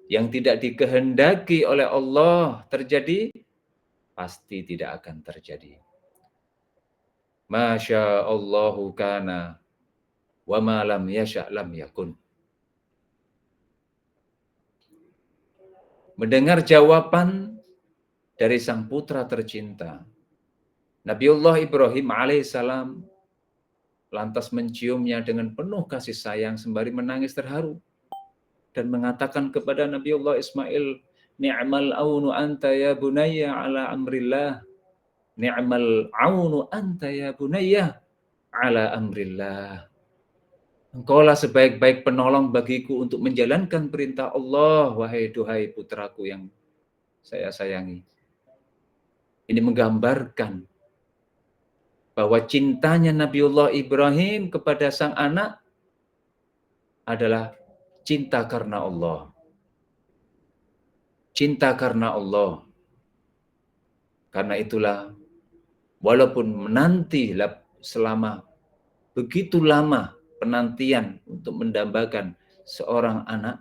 Yang tidak dikehendaki oleh Allah terjadi, pasti tidak akan terjadi. Masya Allahu kana, wa ma lam yasha' lam yakun. Mendengar jawaban dari sang putra tercinta, Nabiullah Ibrahim alaihissalam lantas menciumnya dengan penuh kasih sayang sembari menangis terharu dan mengatakan kepada Nabiullah Ismail, "Ni'mal aunu anta ya bunayya ala amrillah. Ni'mal aunu anta ya bunayya ala amrillah." Engkaulah sebaik-baik penolong bagiku untuk menjalankan perintah Allah, wahai duhai putraku yang saya sayangi. Ini menggambarkan bahwa cintanya Nabiullah Ibrahim kepada sang anak adalah cinta karena Allah. Cinta karena Allah. Karena itulah, walaupun menanti selama begitu lama penantian untuk mendambakan seorang anak,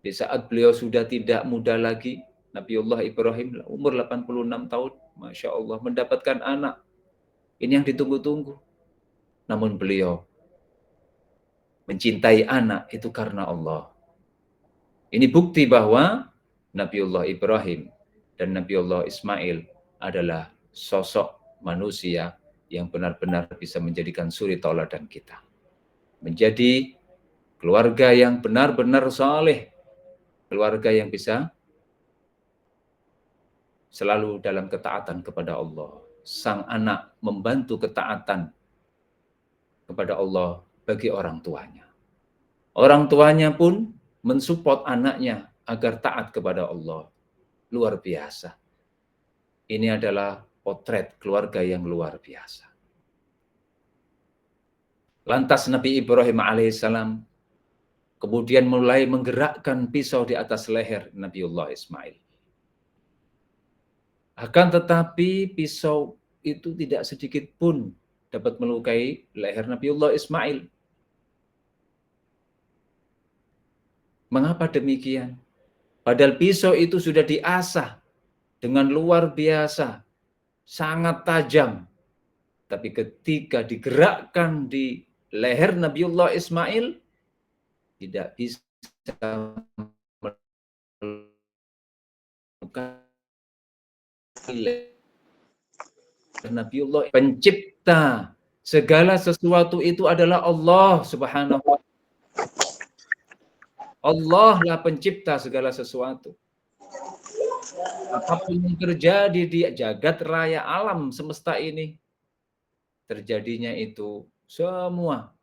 di saat beliau sudah tidak muda lagi, Nabiullah Ibrahim umur 86 tahun, Masya Allah, mendapatkan anak. Ini yang ditunggu-tunggu. Namun beliau mencintai anak itu karena Allah. Ini bukti bahwa Nabiullah Ibrahim dan Nabiullah Ismail adalah sosok manusia yang benar-benar bisa menjadikan suri tauladan kita. Menjadi keluarga yang benar-benar saleh, keluarga yang bisa selalu dalam ketaatan kepada Allah. Sang anak membantu ketaatan kepada Allah bagi orang tuanya. Orang tuanya pun mensupport anaknya agar taat kepada Allah. Luar biasa. Ini adalah potret keluarga yang luar biasa. Lantas Nabi Ibrahim alaihissalam kemudian mulai menggerakkan pisau di atas leher Nabiullah Ismail. Akan tetapi pisau itu tidak sedikit pun dapat melukai leher Nabiullah Ismail. Mengapa demikian? Padahal pisau itu sudah diasah dengan luar biasa, sangat tajam. Tapi ketika digerakkan di leher Nabiullah Ismail, tidak bisa melukai Nabiullah. Pencipta segala sesuatu itu adalah Allah Subhanahu wa Ta'ala. Allah lah pencipta segala sesuatu. Apapun yang terjadi di jagat raya alam semesta ini, terjadinya itu semua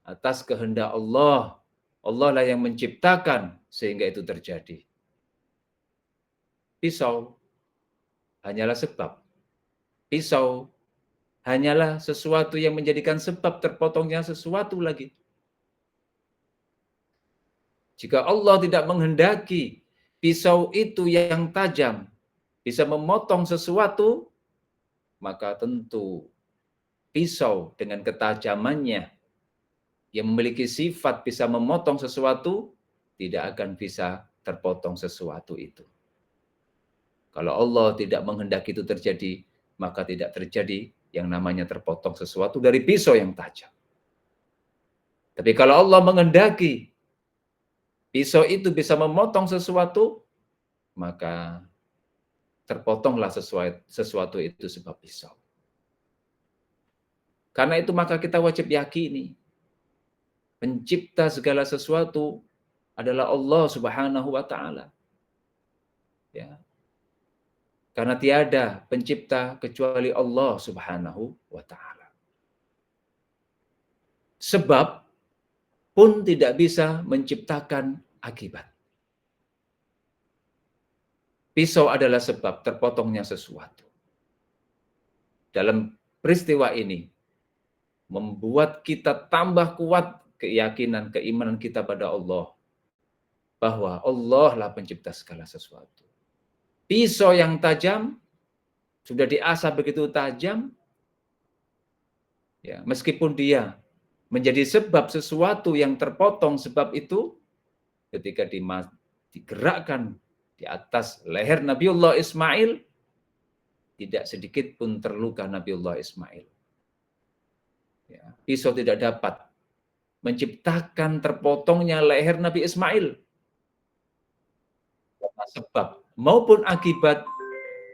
atas kehendak Allah. Allah lah yang menciptakan sehingga itu terjadi. Pisau hanyalah sebab. Pisau hanyalah sesuatu yang menjadikan sebab terpotongnya sesuatu lagi. Jika Allah tidak menghendaki pisau itu yang tajam bisa memotong sesuatu, maka tentu pisau dengan ketajamannya yang memiliki sifat bisa memotong sesuatu, tidak akan bisa terpotong sesuatu itu. Kalau Allah tidak menghendaki itu terjadi, maka tidak terjadi yang namanya terpotong sesuatu dari pisau yang tajam. Tapi kalau Allah menghendaki pisau itu bisa memotong sesuatu, maka terpotonglah sesuatu itu sebab pisau. Karena itu maka kita wajib yakini pencipta segala sesuatu adalah Allah Subhanahu wa Ta'ala. Ya. Karena tiada pencipta kecuali Allah Subhanahu wa Ta'ala. Sebab pun tidak bisa menciptakan akibat. Pisau adalah sebab terpotongnya sesuatu. Dalam peristiwa ini, membuat kita tambah kuat keyakinan, keimanan kita pada Allah. Bahwa Allah lah pencipta segala sesuatu. Pisau yang tajam, sudah diasah begitu tajam, ya, meskipun dia menjadi sebab sesuatu yang terpotong sebab itu, ketika digerakkan di atas leher Nabiullah Ismail, tidak sedikit pun terluka Nabiullah Ismail. Ya, pisau tidak dapat menciptakan terpotongnya leher Nabi Ismail. Karena sebab maupun akibat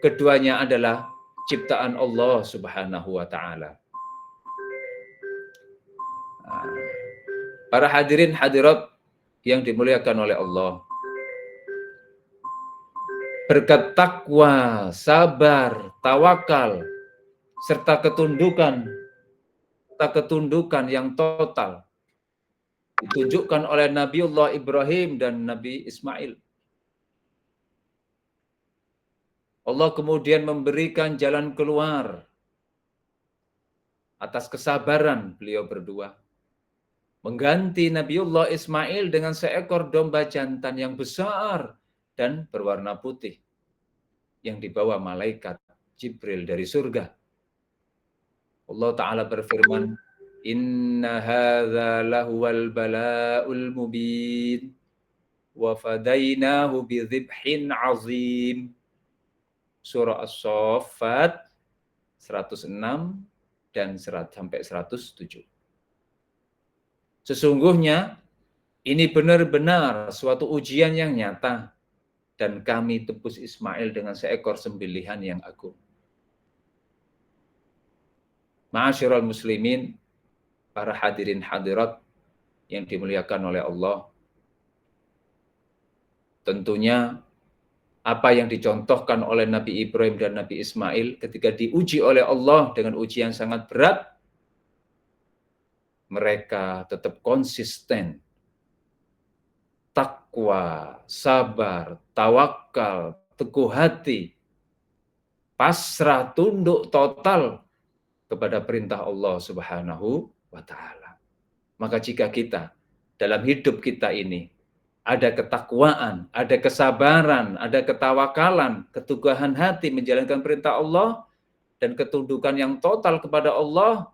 keduanya adalah ciptaan Allah Subhanahu wa taala. Para hadirin hadirat yang dimuliakan oleh Allah. Berkat takwa, sabar, tawakal, serta ketundukan yang total ditunjukkan oleh Nabiullah Ibrahim dan Nabi Ismail. Allah kemudian memberikan jalan keluar atas kesabaran beliau berdua. Mengganti Nabiullah Ismail dengan seekor domba jantan yang besar dan berwarna putih yang dibawa malaikat Jibril dari surga. Allah Ta'ala berfirman, Inna hadza lahuwal bala'ul mubin wa fadainahu bidzibhin azim. Surah As-Saffat 106 dan sampai 107. Sesungguhnya ini benar-benar suatu ujian yang nyata dan kami tebus Ismail dengan seekor sembelihan yang agung. Ma'asyiral muslimin, para hadirin hadirat yang dimuliakan oleh Allah. Tentunya apa yang dicontohkan oleh Nabi Ibrahim dan Nabi Ismail ketika diuji oleh Allah dengan ujian sangat berat, mereka tetap konsisten, takwa, sabar, tawakal, teguh hati, pasrah, tunduk total kepada perintah Allah Subhanahu wa taala. Maka jika kita dalam hidup kita ini ada ketakwaan, ada kesabaran, ada ketawakalan, keteguhan hati menjalankan perintah Allah dan ketundukan yang total kepada Allah,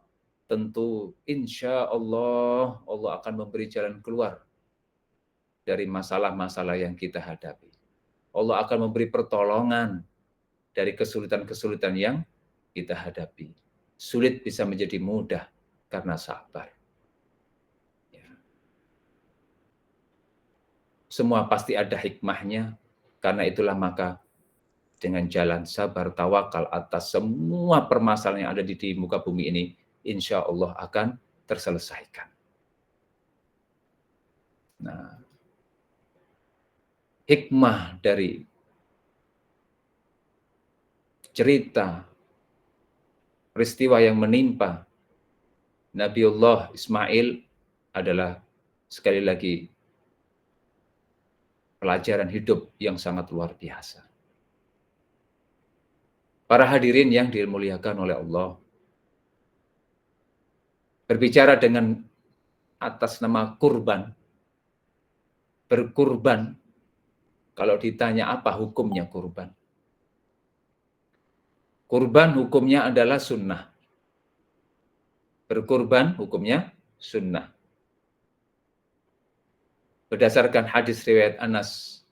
tentu insya Allah Allah akan memberi jalan keluar dari masalah-masalah yang kita hadapi. Allah akan memberi pertolongan dari kesulitan-kesulitan yang kita hadapi. Sulit bisa menjadi mudah karena sabar. Ya. Semua pasti ada hikmahnya, karena itulah maka dengan jalan sabar tawakal atas semua permasalahan yang ada di muka bumi ini, insya Allah akan terselesaikan. Nah, hikmah dari cerita peristiwa yang menimpa Nabiullah Ismail adalah sekali lagi pelajaran hidup yang sangat luar biasa. Para hadirin yang dimuliakan oleh Allah, berbicara dengan atas nama kurban, berkurban, kalau ditanya apa hukumnya kurban? Kurban hukumnya adalah sunnah. Berkurban hukumnya sunnah. Berdasarkan hadis riwayat Anas,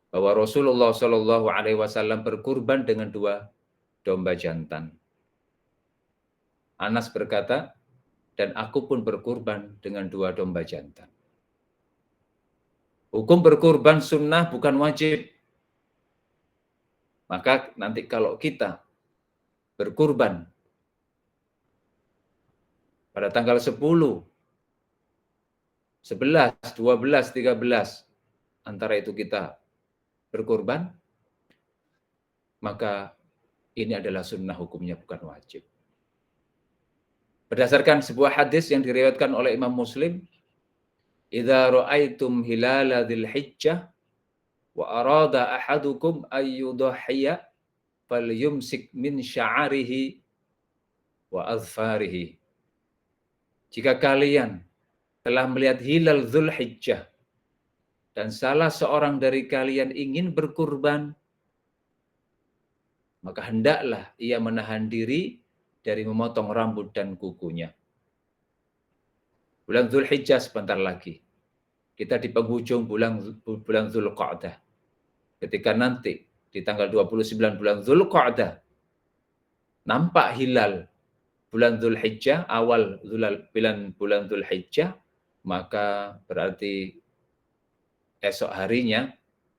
bahwa Rasulullah Shallallahu Alaihi Wasallam berkurban dengan 2 domba jantan. Anas berkata, dan aku pun berkurban dengan 2 domba jantan. Hukum berkurban sunnah bukan wajib. Maka nanti kalau kita berkurban pada tanggal 10, 11, 12, 13, antara itu kita berkurban, maka ini adalah sunnah, hukumnya bukan wajib. Berdasarkan sebuah hadis yang diriwayatkan oleh Imam Muslim, idza ra'aitum hilala dzulhijjah wa arada ahadukum ayyudhiya falyumsik min sya'arihi wa azfarihi. Jika kalian telah melihat hilal Dzulhijjah dan salah seorang dari kalian ingin berkurban, maka hendaklah ia menahan diri dari memotong rambut dan kukunya. Bulan Dzulhijjah sebentar lagi. kita di penghujung bulan Dzulqa'dah. Ketika nanti di tanggal 29 bulan Dzulqa'dah nampak hilal bulan Dzulhijjah, awal bulan Dzulhijjah, maka berarti esok harinya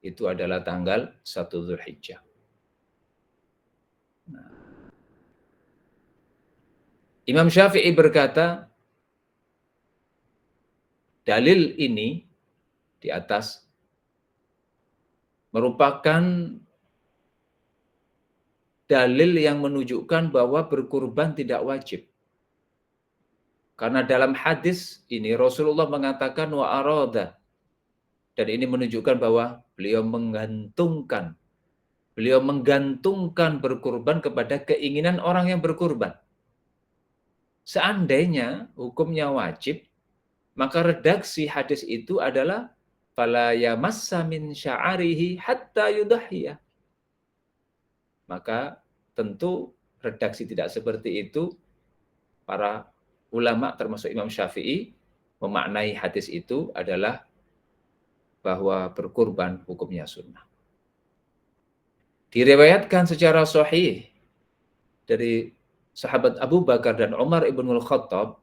itu adalah tanggal 1 Dzulhijjah. Imam Syafi'i berkata, dalil ini di atas merupakan dalil yang menunjukkan bahwa berkurban tidak wajib. Karena dalam hadis ini Rasulullah mengatakan wa arada, dan ini menunjukkan bahwa beliau menggantungkan berkurban kepada keinginan orang yang berkurban. Seandainya hukumnya wajib, maka redaksi hadis itu adalah fala yamassa min sya'arihi hatta yudhhiya. Maka tentu redaksi tidak seperti itu. Para ulama termasuk Imam Syafi'i memaknai hadis itu adalah bahwa berkurban hukumnya sunnah. Diriwayatkan secara sahih dari sahabat Abu Bakar dan Umar ibnul Khattab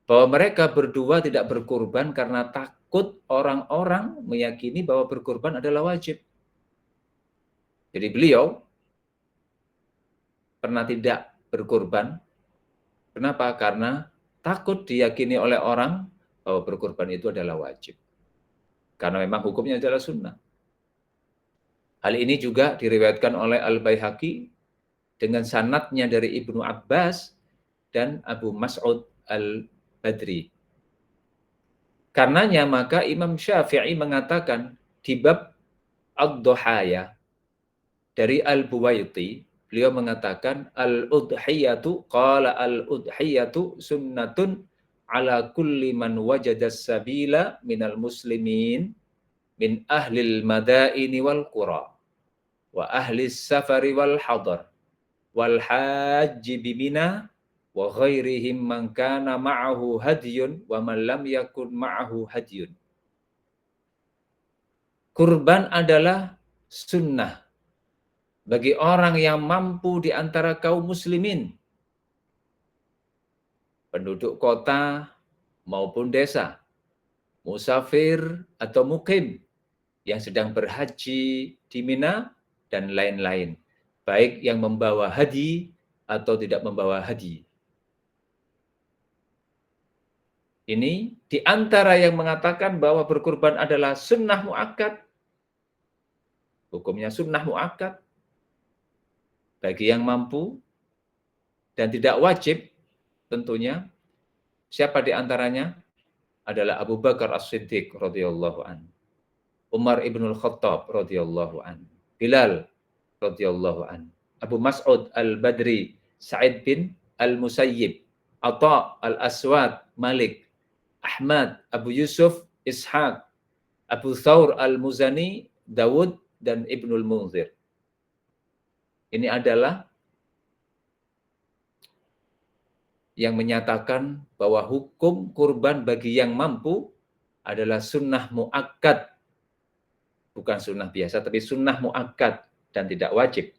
bahwa mereka berdua tidak berkurban karena takut orang-orang meyakini bahwa berkurban adalah wajib. Jadi beliau pernah tidak berkurban. Kenapa? Karena takut diyakini oleh orang bahwa berkurban itu adalah wajib. Karena memang hukumnya adalah sunnah. Hal ini juga diriwayatkan oleh Al-Baihaqi dengan sanadnya dari Ibnu Abbas dan Abu Mas'ud Al-Badri. Karenanya maka Imam Syafi'i mengatakan di bab Ad-Dhuhaya dari Al-Buwaiti, beliau mengatakan al-udhiyatu sunnatun ala kulli man wajadas sabila minal muslimin min ahlil madaini wal qura wa ahlis safari wal hadar wal haji bimina wa ghairihim man kana ma'ahu hadyun wa man lam yakun ma'ahu hadyun. Kurban adalah sunnah bagi orang yang mampu di antara kaum muslimin, penduduk kota maupun desa, musafir atau mukim yang sedang berhaji di Mina dan lain-lain, baik yang membawa hadi atau tidak membawa hadi. Ini di antara yang mengatakan bahwa berkurban adalah sunnah muakkad. Hukumnya sunnah muakkad bagi yang mampu dan tidak wajib tentunya. Siapa di antaranya? Adalah Abu Bakar As-Siddiq radhiyallahu an, Umar ibnul Khattab radhiyallahu an, Bilal radhiyallahu an, Abu Mas'ud Al-Badri, Sa'id bin Al-Musayyib, Atha Al-Aswad, Malik, Ahmad, Abu Yusuf, Ishaq, Abu Thawr Al-Muzani, Dawud, dan Ibnul Munzir. Ini adalah yang menyatakan bahwa hukum kurban bagi yang mampu adalah sunnah muakkad. Bukan sunnah biasa, tapi sunnah muakkad dan tidak wajib.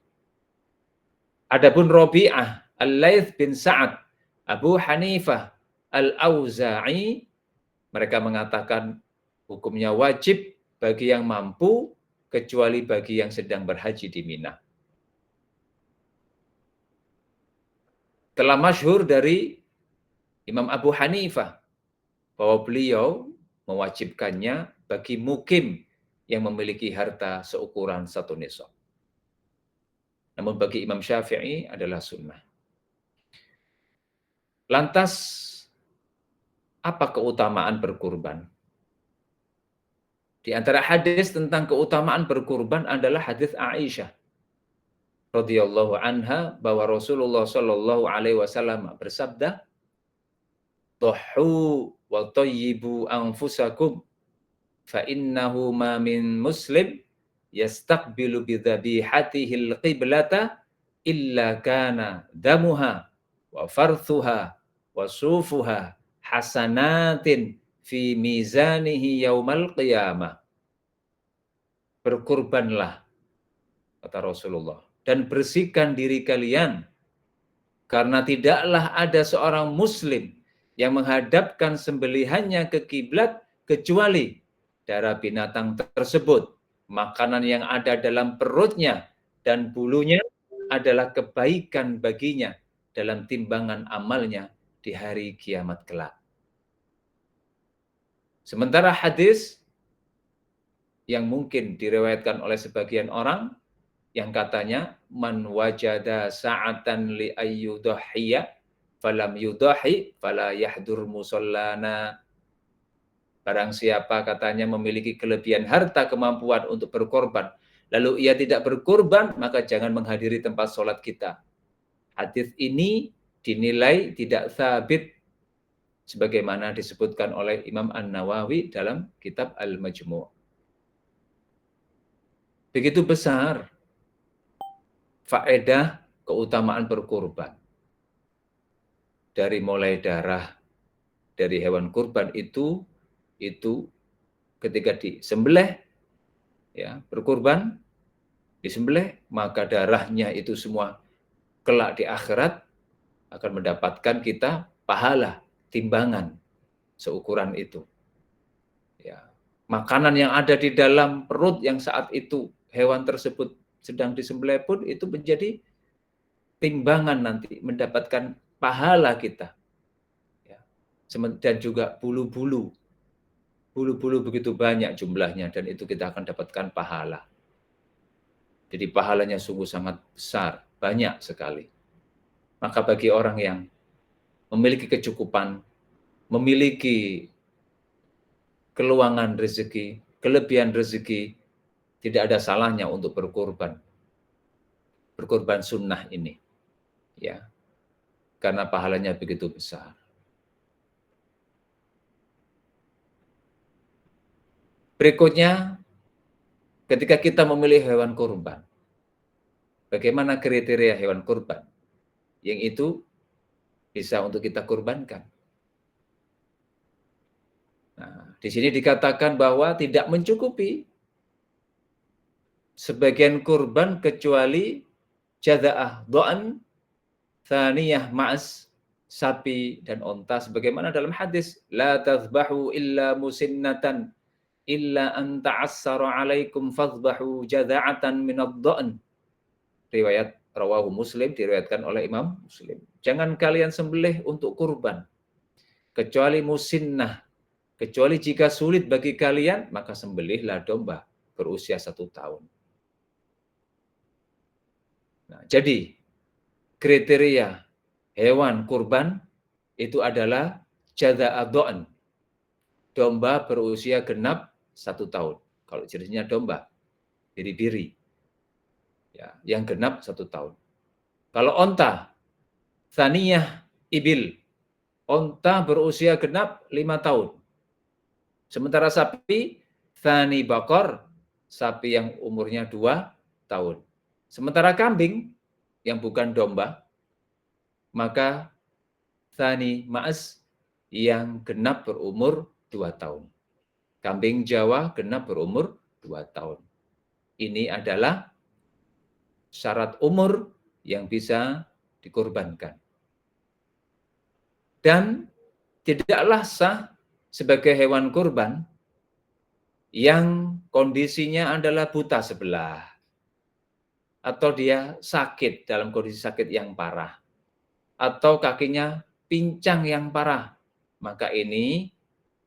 Adapun Rabi'ah, Al-Laits bin Sa'ad, Abu Hanifah, Al-Auza'i, mereka mengatakan hukumnya wajib bagi yang mampu, kecuali bagi yang sedang berhaji di Mina. Telah masyhur dari Imam Abu Hanifah bahwa beliau mewajibkannya bagi mukim yang memiliki harta seukuran satu nisab. Namun bagi Imam Syafi'i adalah sunnah. Lantas, apa keutamaan berkurban? Di antara hadis tentang keutamaan berkurban adalah hadis Aisyah radhiyallahu anha bahwa Rasulullah shallallahu alaihi wasallam bersabda, "Dhuhu wa tayyibu anfusakum fa innahu ma min muslim yastaqbilu bi dhabihatihi al-qiblata illa kana damuha wa farthuha wa sufuha hasanatin fi mizanihi yaumal qiyamah. Berkurbanlah, kata Rasulullah, dan bersihkan diri kalian, karena tidaklah ada seorang muslim yang menghadapkan sembelihannya ke kiblat kecuali darah binatang tersebut, makanan yang ada dalam perutnya dan bulunya adalah kebaikan baginya dalam timbangan amalnya di hari kiamat kelak. Sementara hadis yang mungkin diriwayatkan oleh sebagian orang yang katanya man wajada sa'atan li ayyudhiyya falam yudahi fala yahdur musallana. Barang siapa katanya memiliki kelebihan harta kemampuan untuk berkorban, lalu ia tidak berkorban, maka jangan menghadiri tempat sholat kita. Hadis ini dinilai tidak sabit sebagaimana disebutkan oleh Imam An-Nawawi dalam kitab Al-Majmu'. Begitu besar faedah keutamaan berkorban. Dari mulai darah dari hewan kurban itu ketika disembelih, ya, berkorban, disembelih, maka darahnya itu semua kelak di akhirat akan mendapatkan kita pahala, timbangan seukuran itu. Ya. Makanan yang ada di dalam perut yang saat itu hewan tersebut sedang disembelih pun itu menjadi timbangan nanti, mendapatkan pahala kita. Ya. Dan juga bulu-bulu begitu banyak jumlahnya, dan itu kita akan dapatkan pahala. Jadi pahalanya sungguh sangat besar, banyak sekali. Maka bagi orang yang memiliki kecukupan, memiliki keluangan rezeki, kelebihan rezeki, tidak ada salahnya untuk berkorban. Berkorban sunnah ini. Ya. Karena pahalanya begitu besar. Berikutnya, ketika kita memilih hewan kurban, bagaimana kriteria hewan kurban yang itu bisa untuk kita kurbankan? Nah, di sini dikatakan bahwa tidak mencukupi sebagian kurban kecuali jadza'ah do'an, thaniyah ma'as, sapi dan onta, sebagaimana dalam hadis, la tazbahu illa musinnatan illa an ta'assara alaikum fadhbahu jadza'atan minad do'n. Riwayat rawahu Muslim, diriwayatkan oleh Imam Muslim. Jangan kalian sembelih untuk kurban kecuali musinnah, kecuali jika sulit bagi kalian, maka sembelihlah domba berusia 1 tahun. Nah, jadi kriteria hewan kurban itu adalah jadza'ad do'n, domba berusia genap 1 tahun. Kalau jenisnya domba, biri-biri, ya, yang genap 1 tahun. Kalau onta, tsaniyah ibil, onta berusia genap 5 tahun. Sementara sapi, tsani bakor, sapi yang umurnya 2 tahun. Sementara kambing, yang bukan domba, maka tsani ma'as, yang genap berumur 2 tahun. Kambing Jawa genap berumur 2 tahun. Ini adalah syarat umur yang bisa dikorbankan. Dan tidaklah sah sebagai hewan kurban yang kondisinya adalah buta sebelah, atau dia sakit dalam kondisi sakit yang parah, atau kakinya pincang yang parah, maka ini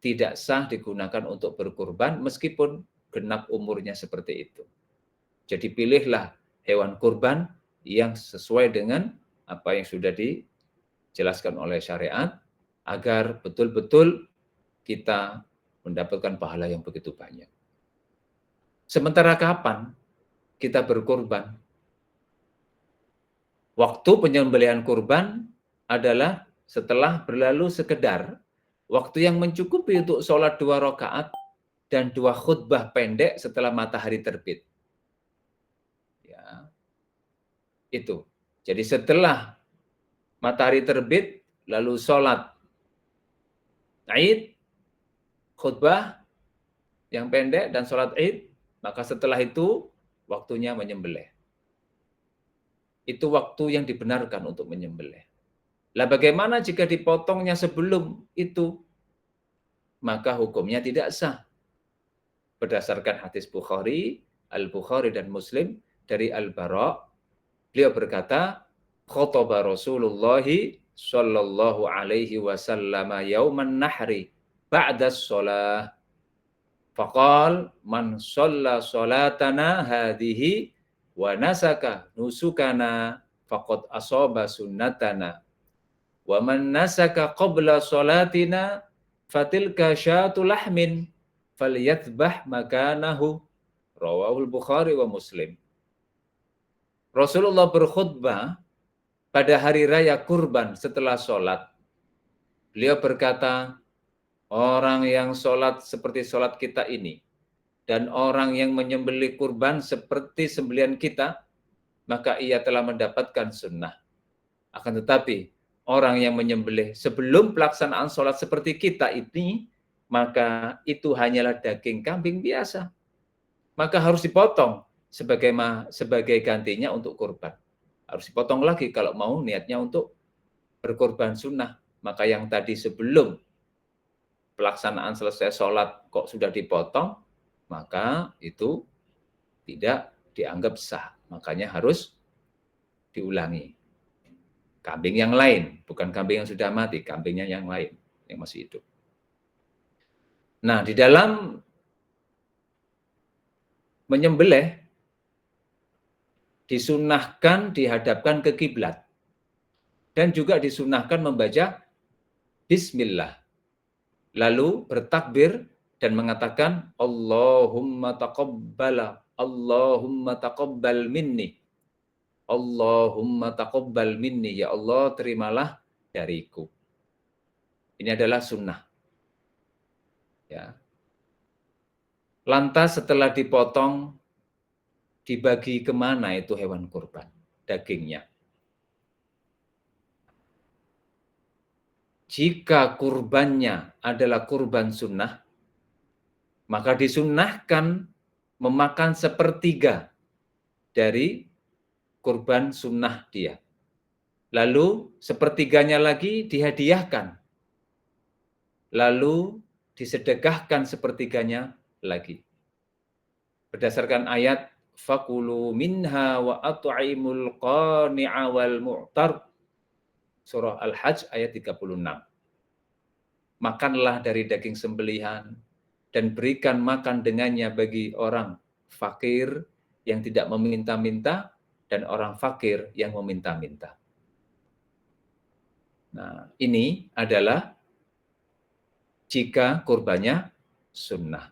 tidak sah digunakan untuk berkurban meskipun genap umurnya seperti itu. Jadi pilihlah hewan kurban yang sesuai dengan apa yang sudah dijelaskan oleh syariat, agar betul-betul kita mendapatkan pahala yang begitu banyak. Sementara kapan kita berkurban? Waktu penyembelihan kurban adalah setelah berlalu sekedar waktu yang mencukupi untuk sholat 2 rakaat dan 2 khutbah pendek setelah matahari terbit. Ya, itu. Jadi setelah matahari terbit, lalu sholat Id, khutbah yang pendek dan sholat id, maka setelah itu waktunya menyembelih. Itu waktu yang dibenarkan untuk menyembelih. Lah bagaimana jika dipotongnya sebelum itu? Maka hukumnya tidak sah. Berdasarkan hadis Bukhari, Al-Bukhari dan Muslim dari Al-Bara', beliau berkata, khotbah Rasulullah sallallahu alaihi wasallam yauman nahri ba'da shalah. Faqal man shalla salatana hadhihi wa nasaka nusukana faqad asaba sunnatana. Wa man nasaka qabla salatina fatilka syatu lahmin falyathbah makanahu. Rawahul Bukhari wa Muslim. Rasulullah berkhutbah pada hari raya kurban setelah sholat. Beliau berkata, orang yang sholat seperti sholat kita ini, dan orang yang menyembelih kurban seperti sembelihan kita, maka ia telah mendapatkan sunnah. Akan tetapi, orang yang menyembelih sebelum pelaksanaan sholat seperti kita ini, maka itu hanyalah daging kambing biasa. Maka harus dipotong sebagai gantinya untuk kurban. Harus dipotong lagi kalau mau niatnya untuk berkorban sunnah. Maka yang tadi sebelum pelaksanaan selesai sholat kok sudah dipotong, maka itu tidak dianggap sah. Makanya harus diulangi. Kambing yang lain, bukan kambing yang sudah mati, kambingnya yang lain, yang masih hidup. Nah, di dalam menyembelih, disunahkan dihadapkan ke kiblat. Dan juga disunahkan membaca Bismillah. Lalu bertakbir dan mengatakan Allahumma taqabbal minni. Allahumma taqabbal minni. Ya Allah, terimalah dariku. Ini adalah sunnah. Ya. Lantas setelah dipotong, dibagi kemana itu hewan kurban, dagingnya. Jika kurbannya adalah kurban sunnah, maka disunnahkan memakan sepertiga dari kurban sunnah dia. Lalu sepertiganya lagi dihadiahkan. Lalu disedekahkan sepertiganya lagi. Berdasarkan ayat fakulu minha wa at'imul qani'a wal mu'tar, surah Al-Hajj ayat 36. Makanlah dari daging sembelihan dan berikan makan dengannya bagi orang fakir yang tidak meminta-minta dan orang fakir yang meminta-minta. Nah, ini adalah jika kurbannya sunnah.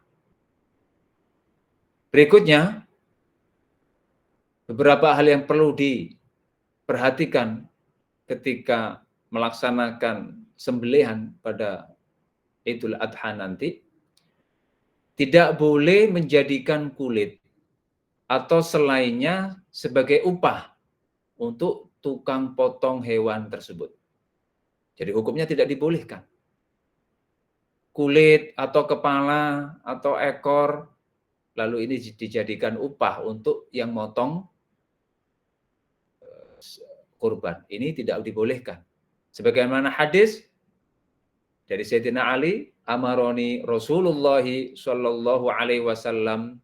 Berikutnya, beberapa hal yang perlu diperhatikan ketika melaksanakan sembelihan pada Idul Adha nanti, tidak boleh menjadikan kulit atau selainnya sebagai upah untuk tukang potong hewan tersebut. Jadi hukumnya tidak dibolehkan. Kulit atau kepala atau ekor, lalu ini dijadikan upah untuk yang motong kurban. Ini tidak dibolehkan. Sebagaimana hadis dari Sayyidina Ali, amaroni Rasulullah sallallahu alaihi wasallam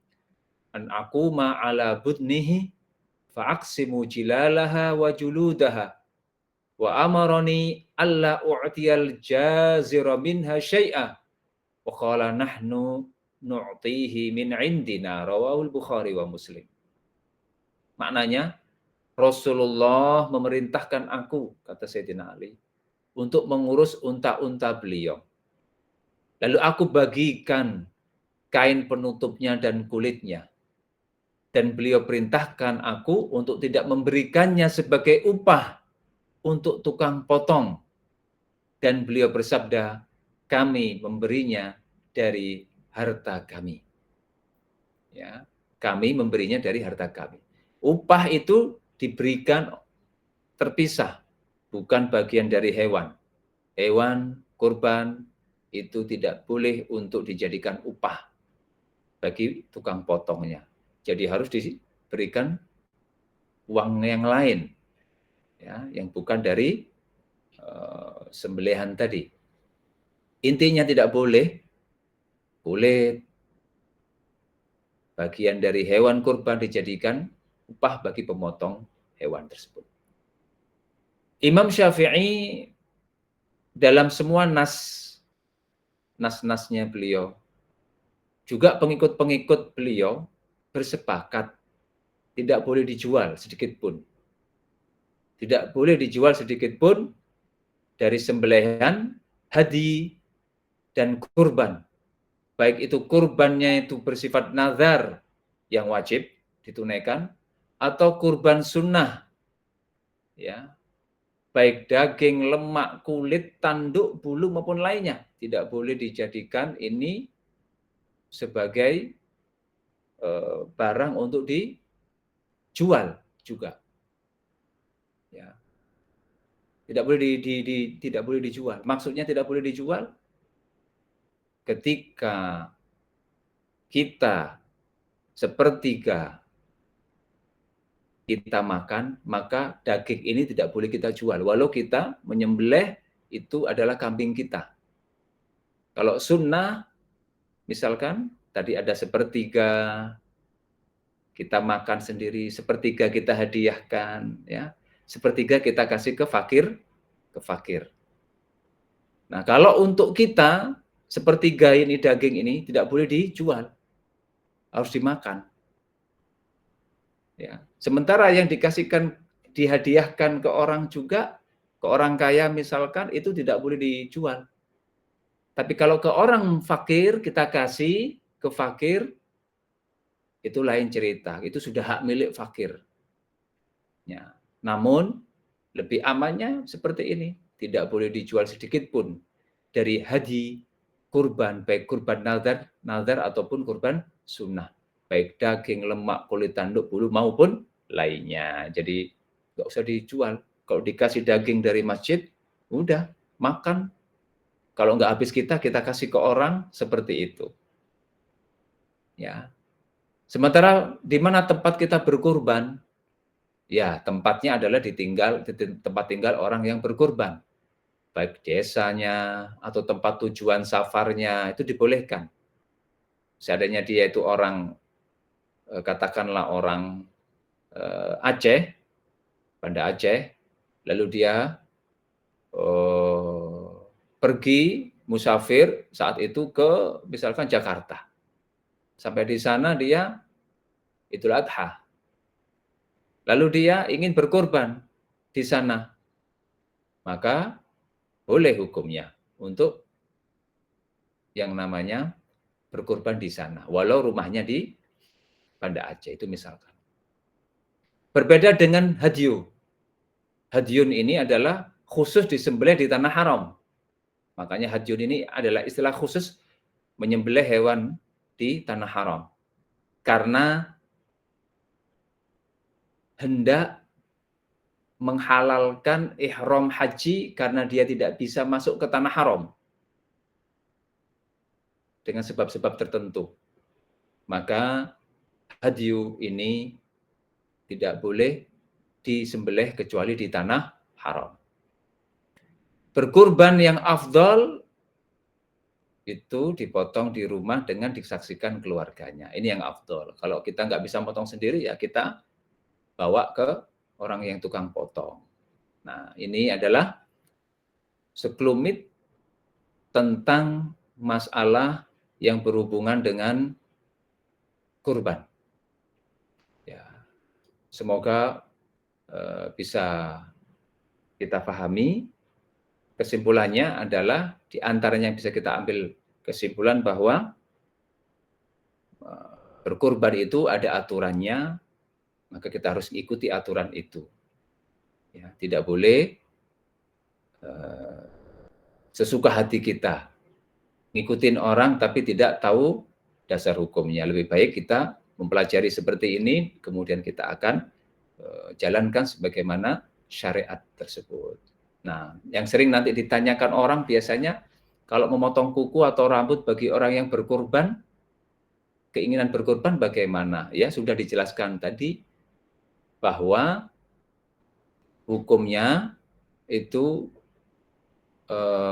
an aquma ala budnihi fa aqsimu jilalaha wa juludaha wa amaroni alla u'tiyal jazira minha syai'a wa qala nahnu nu'tihi min indina. Rawahul Bukhari wa Muslim. Maknanya, Rasulullah memerintahkan aku, kata Sayyidina Ali, untuk mengurus unta-unta beliau. Lalu aku bagikan kain penutupnya dan kulitnya. Dan beliau perintahkan aku untuk tidak memberikannya sebagai upah untuk tukang potong. Dan beliau bersabda, kami memberinya dari harta kami. Ya, kami memberinya dari harta kami. Upah itu diberikan terpisah, bukan bagian dari hewan. Hewan kurban itu tidak boleh untuk dijadikan upah bagi tukang potongnya. Jadi harus diberikan uang yang lain, ya, yang bukan dari sembelihan tadi. Intinya tidak boleh bagian dari hewan kurban dijadikan upah bagi pemotong hewan tersebut. Imam Syafi'i dalam semua nas-nasnya beliau, juga pengikut-pengikut beliau bersepakat tidak boleh dijual sedikit pun. Tidak boleh dijual sedikit pun dari sembelihan, hadi, dan kurban. Baik itu kurbannya itu bersifat nazar yang wajib ditunaikan, atau kurban sunnah, ya, baik daging, lemak, kulit, tanduk, bulu maupun lainnya, tidak boleh dijadikan ini sebagai barang untuk dijual juga. Ya. Tidak boleh dijual. Maksudnya tidak boleh dijual ketika kita sepertiga kita makan, maka daging ini tidak boleh kita jual. Walau kita menyembelih itu adalah kambing kita. Kalau sunnah, misalkan tadi ada sepertiga, kita makan sendiri, sepertiga kita hadiahkan, ya, sepertiga kita kasih ke fakir. Nah, kalau untuk kita, sepertiga ini daging ini tidak boleh dijual, harus dimakan. Ya. Sementara yang dihadiahkan ke orang juga, ke orang kaya misalkan, itu tidak boleh dijual. Tapi kalau ke orang fakir, kita kasih ke fakir, itu lain cerita. Itu sudah hak milik fakir. Ya. Namun, lebih amannya seperti ini. Tidak boleh dijual sedikit pun dari hadi, kurban, baik kurban nazar ataupun kurban sunnah. Baik daging, lemak, kulit tanduk, bulu maupun lainnya. Jadi nggak usah dijual. Kalau dikasih daging dari masjid, udah makan. Kalau nggak habis kita kasih ke orang, seperti itu. Ya. Sementara di mana tempat kita berkurban, ya tempatnya adalah di tempat tinggal orang yang berkurban. Baik desanya atau tempat tujuan safarnya, itu dibolehkan. Seandainya dia itu orang, katakanlah orang Aceh, Banda Aceh, lalu dia pergi musafir saat itu ke misalkan Jakarta. Sampai di sana dia Idul Adha. Lalu dia ingin berkorban di sana. Maka boleh hukumnya untuk yang namanya berkorban di sana. Walau rumahnya di Banda Aceh, itu misalkan. Berbeda dengan hadyu. Hadyun ini adalah khusus disembelih di tanah haram. Makanya hadyun ini adalah istilah khusus menyembelih hewan di tanah haram. Karena hendak menghalalkan ihram haji karena dia tidak bisa masuk ke tanah haram. Dengan sebab-sebab tertentu. Maka hadyu ini tidak boleh disembelih kecuali di tanah haram. Berkurban yang afdal itu dipotong di rumah dengan disaksikan keluarganya. Ini yang afdal. Kalau kita nggak bisa potong sendiri, ya kita bawa ke orang yang tukang potong. Nah, ini adalah sekelumit tentang masalah yang berhubungan dengan kurban. Ya, semoga bisa kita pahami. Kesimpulannya adalah di antaranya yang bisa kita ambil kesimpulan bahwa berkurban itu ada aturannya, maka kita harus ikuti aturan itu. Ya, tidak boleh sesuka hati kita ngikutin orang tapi tidak tahu dasar hukumnya. Lebih baik kita mempelajari seperti ini, kemudian kita akan jalankan sebagaimana syariat tersebut. Nah, yang sering nanti ditanyakan orang biasanya, Kalau memotong kuku atau rambut bagi orang yang berkorban, keinginan berkorban bagaimana? Ya, sudah dijelaskan tadi bahwa hukumnya itu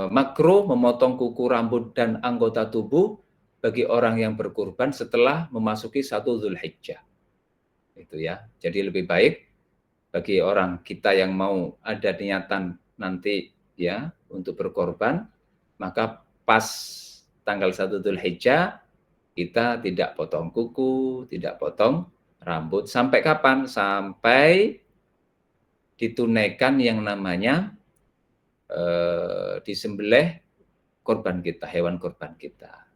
makruh memotong kuku, rambut, dan anggota tubuh bagi orang yang berkorban setelah memasuki 1 Dzulhijjah. Itu ya. Jadi lebih baik bagi orang kita yang mau ada niatan nanti ya untuk berkorban, maka pas tanggal 1 Dzulhijjah kita tidak potong kuku, tidak potong rambut. Sampai kapan? Sampai ditunaikan yang namanya disembelih korban kita, hewan korban kita.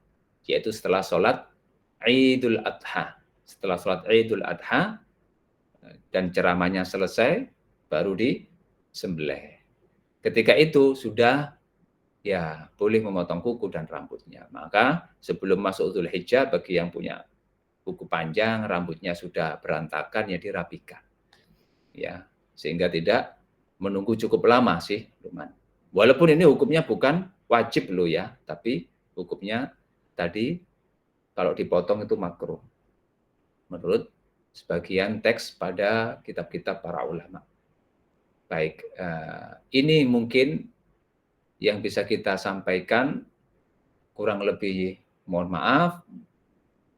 Yaitu setelah sholat Idul Adha. Setelah sholat Idul Adha dan ceramahnya selesai, baru disembelih. Ketika itu sudah ya boleh memotong kuku dan rambutnya. Maka sebelum masuk Dzulhijjah, bagi yang punya kuku panjang, rambutnya sudah berantakan, ya dirapikan. Ya, sehingga tidak menunggu cukup lama sih, Luman. Walaupun ini hukumnya bukan wajib loh ya, tapi hukumnya tadi kalau dipotong itu makruh. Menurut sebagian teks pada kitab-kitab para ulama. Baik, ini mungkin yang bisa kita sampaikan, kurang lebih mohon maaf.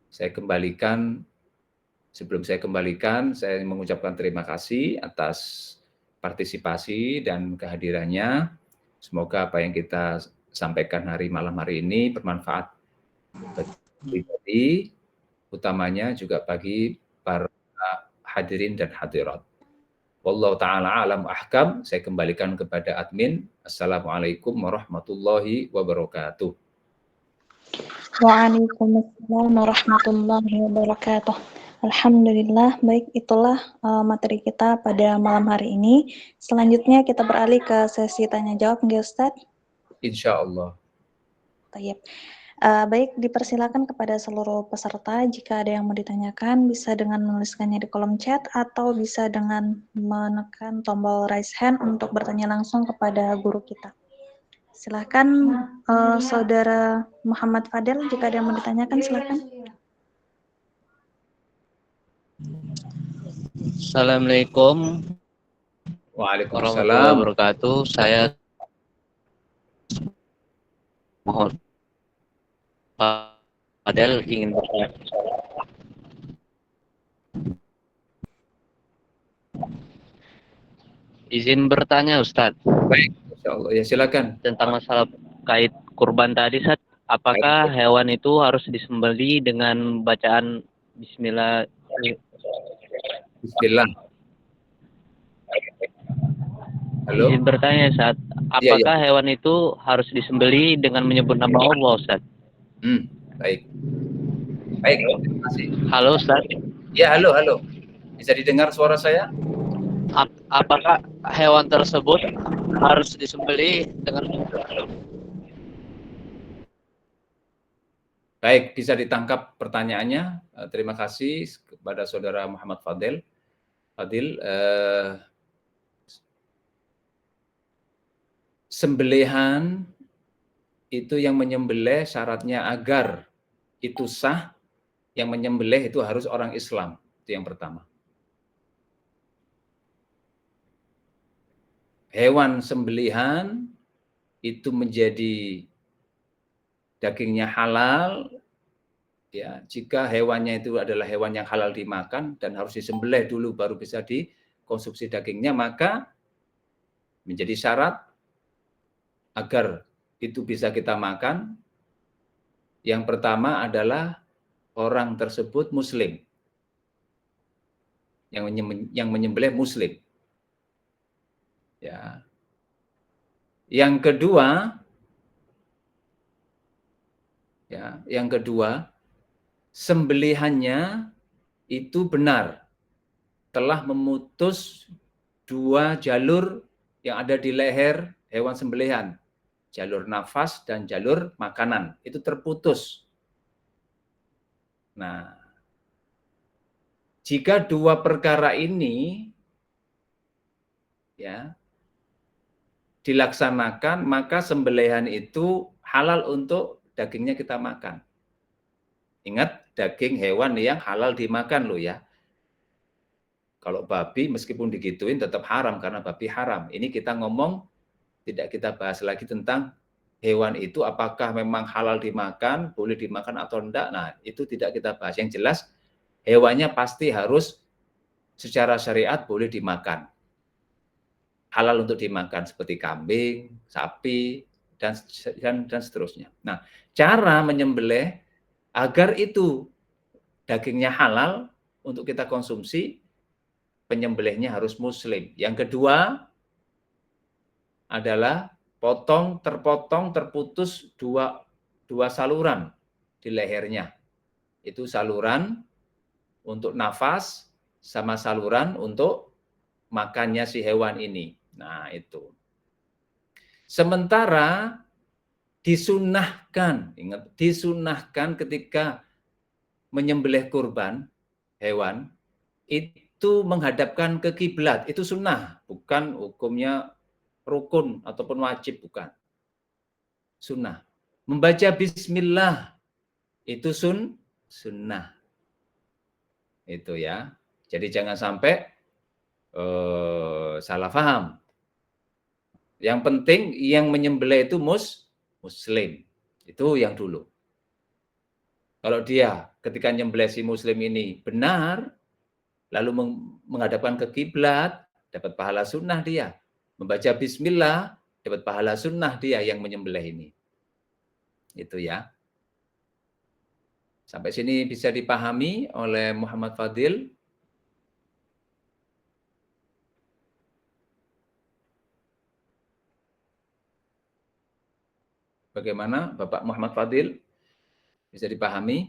Saya kembalikan, sebelum saya kembalikan, saya mengucapkan terima kasih atas partisipasi dan kehadirannya. Semoga apa yang kita sampaikan malam hari ini bermanfaat bagi pribadi, utamanya juga bagi para hadirin dan hadirat. Wallahu ta'ala alam ahkam. Saya kembalikan kepada admin. Assalamualaikum warahmatullahi wabarakatuh. Waalaikumsalam warahmatullahi wabarakatuh. Alhamdulillah, baik itulah materi kita pada malam hari ini. Selanjutnya kita beralih ke sesi tanya jawab, nggih Ustaz? Insya Allah. Baik. Baik, dipersilakan kepada seluruh peserta, jika ada yang mau ditanyakan bisa dengan menuliskannya di kolom chat atau bisa dengan menekan tombol raise hand untuk bertanya langsung kepada guru kita. Silahkan Saudara Muhammad Fadel, jika ada yang mau ditanyakan silahkan. Assalamualaikum warahmatullahi wabarakatuh. Saya mohon Fadel ingin bertanya. Izin bertanya Ustadz. Baik, Insya Allah. Ya silakan. Tentang masalah kait kurban tadi, Ustadz. Apakah hewan itu harus disembelih dengan bacaan Bismillah? Bismillah. Halo. Izin bertanya, Ustadz. Apakah hewan itu harus disembelih dengan menyebut nama Allah, Ustadz? Baik. Baik, terima kasih. Halo, Ustadz. Ya, halo. Bisa didengar suara saya? Apakah hewan tersebut harus disembelih dengan Baik, bisa ditangkap pertanyaannya. Terima kasih kepada Saudara Muhammad Fadil. Sembelihan itu yang menyembelih syaratnya agar itu sah, yang menyembelih itu harus orang Islam. Itu yang pertama. Hewan sembelihan itu menjadi dagingnya halal ya jika hewannya itu adalah hewan yang halal dimakan dan harus disembelih dulu baru bisa dikonsumsi dagingnya, maka menjadi syarat agar itu bisa kita makan. Yang pertama adalah orang tersebut muslim, yang menyembelih muslim. Ya. Yang kedua, sembelihannya itu benar, telah memutus dua jalur yang ada di leher hewan sembelihan, jalur nafas dan jalur makanan, itu terputus. Nah, jika dua perkara ini ya dilaksanakan, maka sembelihan itu halal untuk dagingnya kita makan. Ingat, daging hewan yang halal dimakan loh ya. Kalau babi meskipun digituin tetap haram karena babi haram. Ini kita ngomong, tidak kita bahas lagi tentang hewan itu apakah memang halal dimakan, boleh dimakan atau enggak. Nah, itu tidak kita bahas. Yang jelas hewannya pasti harus secara syariat boleh dimakan. Halal untuk dimakan seperti kambing, sapi, dan seterusnya. Nah, cara menyembelih agar itu dagingnya halal untuk kita konsumsi, penyembelihnya harus muslim. Yang kedua adalah terpotong, terputus dua saluran di lehernya. Itu saluran untuk nafas sama saluran untuk makannya si hewan ini. Nah, itu. Sementara disunahkan, ingat, disunahkan ketika menyembelih kurban hewan itu menghadapkan ke kiblat. Itu sunnah, bukan hukumnya rukun ataupun wajib, bukan. Sunnah. Membaca bismillah itu sunnah. Itu ya. Jadi jangan sampai salah paham. Yang penting yang menyembelih itu muslim. Itu yang dulu. Kalau dia ketika nyembelih si muslim ini benar, lalu menghadapkan ke kiblat, dapat pahala sunnah dia. Membaca bismillah, dapat pahala sunnah dia yang menyembelih ini. Itu ya. Sampai sini bisa dipahami oleh Muhammad Fadil. Bagaimana Bapak Muhammad Fadil? Bisa dipahami?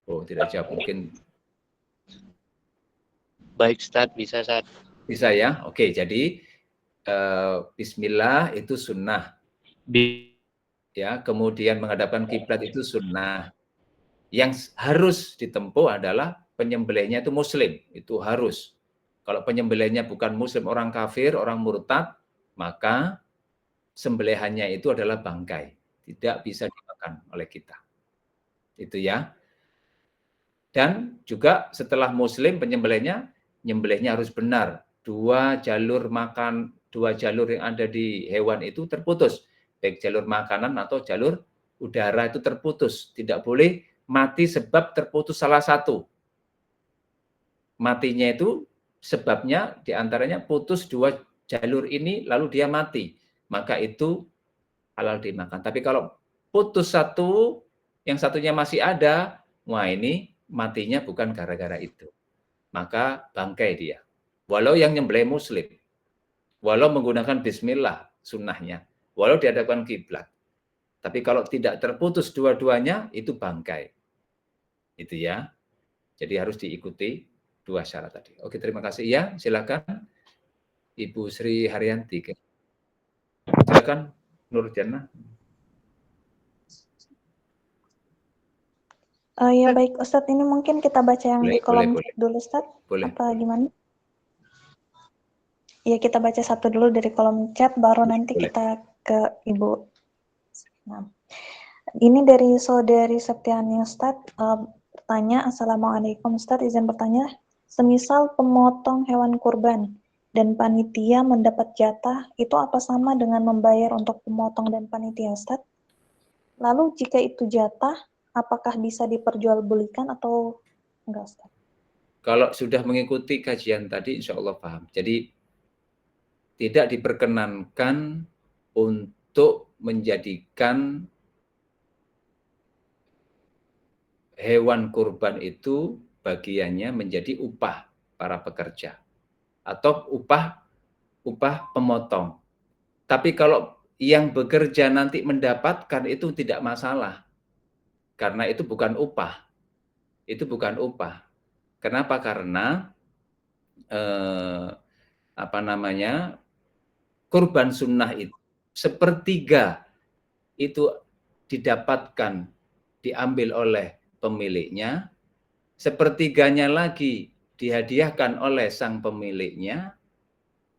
Oh, tidak jawab mungkin. Baik, Ustaz, bisa, Ustaz. Bisa ya? Oke, jadi bismillah itu sunnah. Ya, kemudian menghadapkan kiblat itu sunnah. Yang harus ditempuh adalah penyembelihnya itu muslim, itu harus. Kalau penyembelihnya bukan muslim, orang kafir, orang murtad, maka sembelihannya itu adalah bangkai, tidak bisa dimakan oleh kita. Itu ya. Dan juga setelah muslim penyembelihnya harus benar. Dua jalur yang ada di hewan itu terputus, baik jalur makanan atau jalur udara itu terputus. Tidak boleh mati sebab terputus salah satu. Matinya itu sebabnya diantaranya putus dua jalur ini lalu dia mati. Maka itu halal dimakan. Tapi kalau putus satu, yang satunya masih ada, wah ini matinya bukan gara-gara itu. Maka bangkai dia. Walau yang nyembelih muslim. Walau menggunakan bismillah sunnahnya. Walau dihadapkan kiblat. Tapi kalau tidak terputus dua-duanya, itu bangkai. Itu ya. Jadi harus diikuti dua syarat tadi. Oke, terima kasih. Ya, silakan Ibu Sri Haryanti. Silakan Nur Jannah. Ya baik Ustadz, ini mungkin kita baca yang di kolom chat dulu Ustadz. Boleh. Apa gimana? Ya, kita baca satu dulu dari kolom chat, baru nanti kita ke Ibu. Nah, ini dari saudari Septiani Ustadz, bertanya, Assalamualaikum Ustadz, izin bertanya, semisal pemotong hewan kurban dan panitia mendapat jatah, itu apa sama dengan membayar untuk pemotong dan panitia Ustadz? Lalu jika itu jatah, apakah bisa diperjualbelikan atau enggak Ustadz? Kalau sudah mengikuti kajian tadi, insya Allah paham. Jadi tidak diperkenankan untuk menjadikan hewan kurban itu bagiannya menjadi upah para pekerja atau upah pemotong. Tapi kalau yang bekerja nanti mendapatkan itu tidak masalah. Karena itu bukan upah. Itu bukan upah. Kenapa? Karena kurban sunnah itu sepertiga itu didapatkan, diambil oleh pemiliknya, sepertiganya lagi dihadiahkan oleh sang pemiliknya,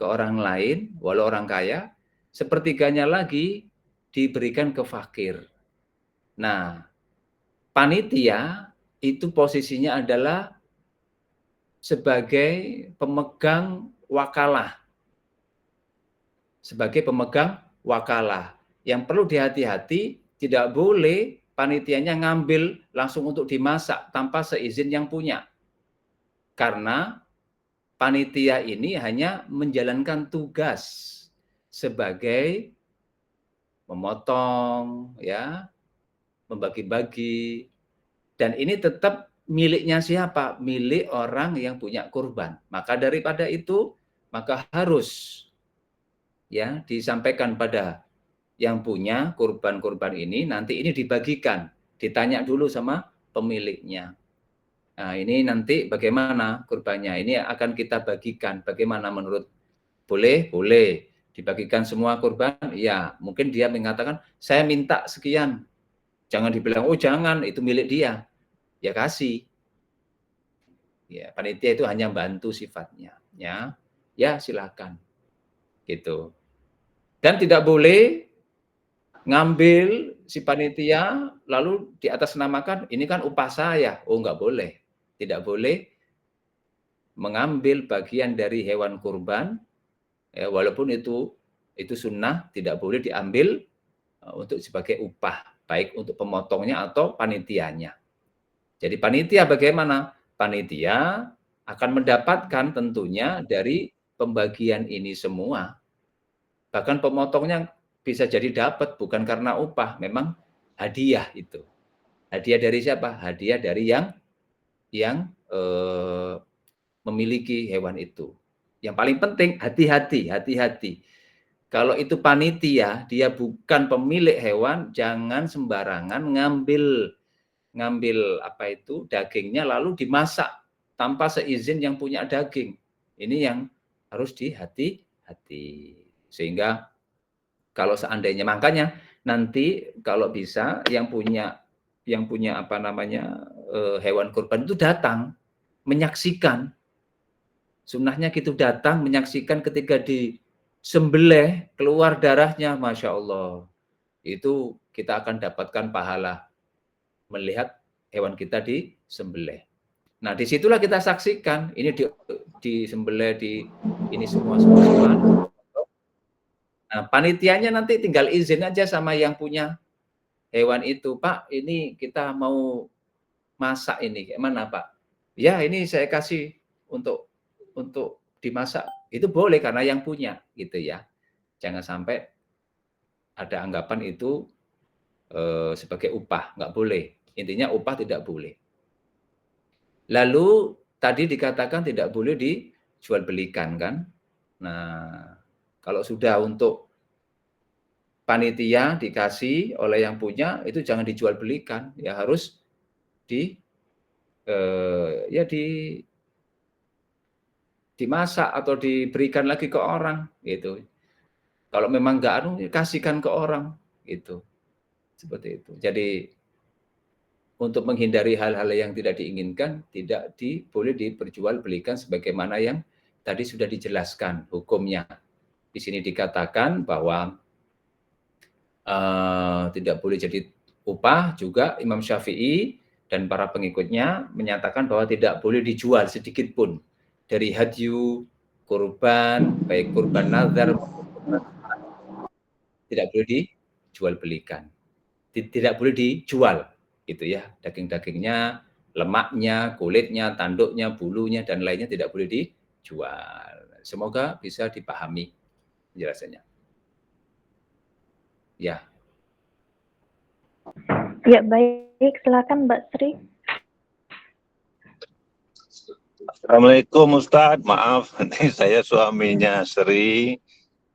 ke orang lain, walau orang kaya, sepertiganya lagi diberikan ke fakir. Nah, panitia itu posisinya adalah sebagai pemegang wakalah. Sebagai pemegang wakalah. Yang perlu dihati-hati, tidak boleh panitianya ngambil langsung untuk dimasak tanpa seizin yang punya. Karena panitia ini hanya menjalankan tugas sebagai memotong, ya, membagi-bagi, dan ini tetap miliknya siapa? Milik orang yang punya kurban. Maka daripada itu, maka harus ya disampaikan pada yang punya kurban-kurban ini, nanti ini dibagikan, ditanya dulu sama pemiliknya. Nah, ini nanti bagaimana kurbannya? Ini akan kita bagikan. Bagaimana menurut? Boleh? Boleh. Dibagikan semua kurban? Ya, mungkin dia mengatakan, saya minta sekian. Jangan dibilang, oh jangan, itu milik dia. Ya kasih. Ya, panitia itu hanya bantu sifatnya. Ya silakan. Gitu. Dan tidak boleh ngambil si panitia lalu di atas namakan ini kan upah saya. Oh enggak boleh. Tidak boleh mengambil bagian dari hewan kurban, ya, walaupun itu sunnah, tidak boleh diambil untuk sebagai upah, baik untuk pemotongnya atau panitianya. Jadi panitia bagaimana? Panitia akan mendapatkan tentunya dari pembagian ini semua. Bahkan pemotongnya bisa jadi dapat bukan karena upah, memang hadiah itu. Hadiah dari siapa? Hadiah dari yang memiliki hewan itu. Yang paling penting hati-hati. Kalau itu panitia, dia bukan pemilik hewan, jangan sembarangan ngambil dagingnya lalu dimasak tanpa seizin yang punya daging. Ini yang harus dihati-hati. Sehingga kalau seandainya, makanya nanti kalau bisa yang punya hewan kurban itu datang menyaksikan. Sunnahnya gitu, datang menyaksikan ketika disembelih keluar darahnya, Masya Allah. Itu kita akan dapatkan pahala melihat hewan kita disembelih. Nah, disitulah kita saksikan ini disembelih ini semua. Nah, panitianya nanti tinggal izin aja sama yang punya hewan itu, Pak, ini kita mau masak ini, gimana Pak? Ya, ini saya kasih untuk dimasak. Itu boleh karena yang punya, gitu ya. Jangan sampai ada anggapan itu sebagai upah, nggak boleh. Intinya upah tidak boleh. Lalu tadi dikatakan tidak boleh dijual belikan kan? Nah, kalau sudah untuk panitia dikasih oleh yang punya, itu jangan dijual belikan, ya harus dimasak atau diberikan lagi ke orang gitu. Kalau memang nggak kasihkan ke orang gitu. Seperti itu. Jadi untuk menghindari hal-hal yang tidak diinginkan, tidak boleh diperjualbelikan sebagaimana yang tadi sudah dijelaskan hukumnya. Di sini dikatakan bahwa tidak boleh jadi upah, juga Imam Syafi'i dan para pengikutnya menyatakan bahwa tidak boleh dijual sedikit pun dari hadyu, kurban, baik kurban nazar, tidak boleh dijual belikan. Tidak boleh dijual, gitu ya. Daging-dagingnya, lemaknya, kulitnya, tanduknya, bulunya, dan lainnya tidak boleh dijual. Semoga bisa dipahami penjelasannya. Ya. Ya, baik. Silakan Mbak Sri. Assalamualaikum Ustadz, maaf, ini saya suaminya Sri,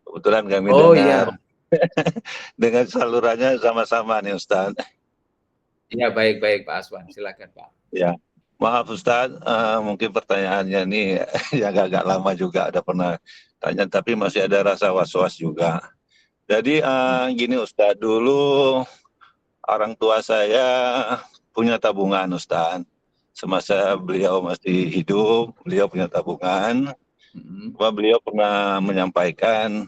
kebetulan kami dengar dengan salurannya sama-sama nih Ustadz. Ya, baik Pak Aswan, silakan Pak. Ya, maaf Ustadz, mungkin pertanyaannya nih ya agak lama juga ada pernah tanya, tapi masih ada rasa was-was juga. Jadi gini Ustadz, dulu orang tua saya punya tabungan Ustadz. Semasa beliau masih hidup, beliau punya tabungan. Bahwa beliau pernah menyampaikan,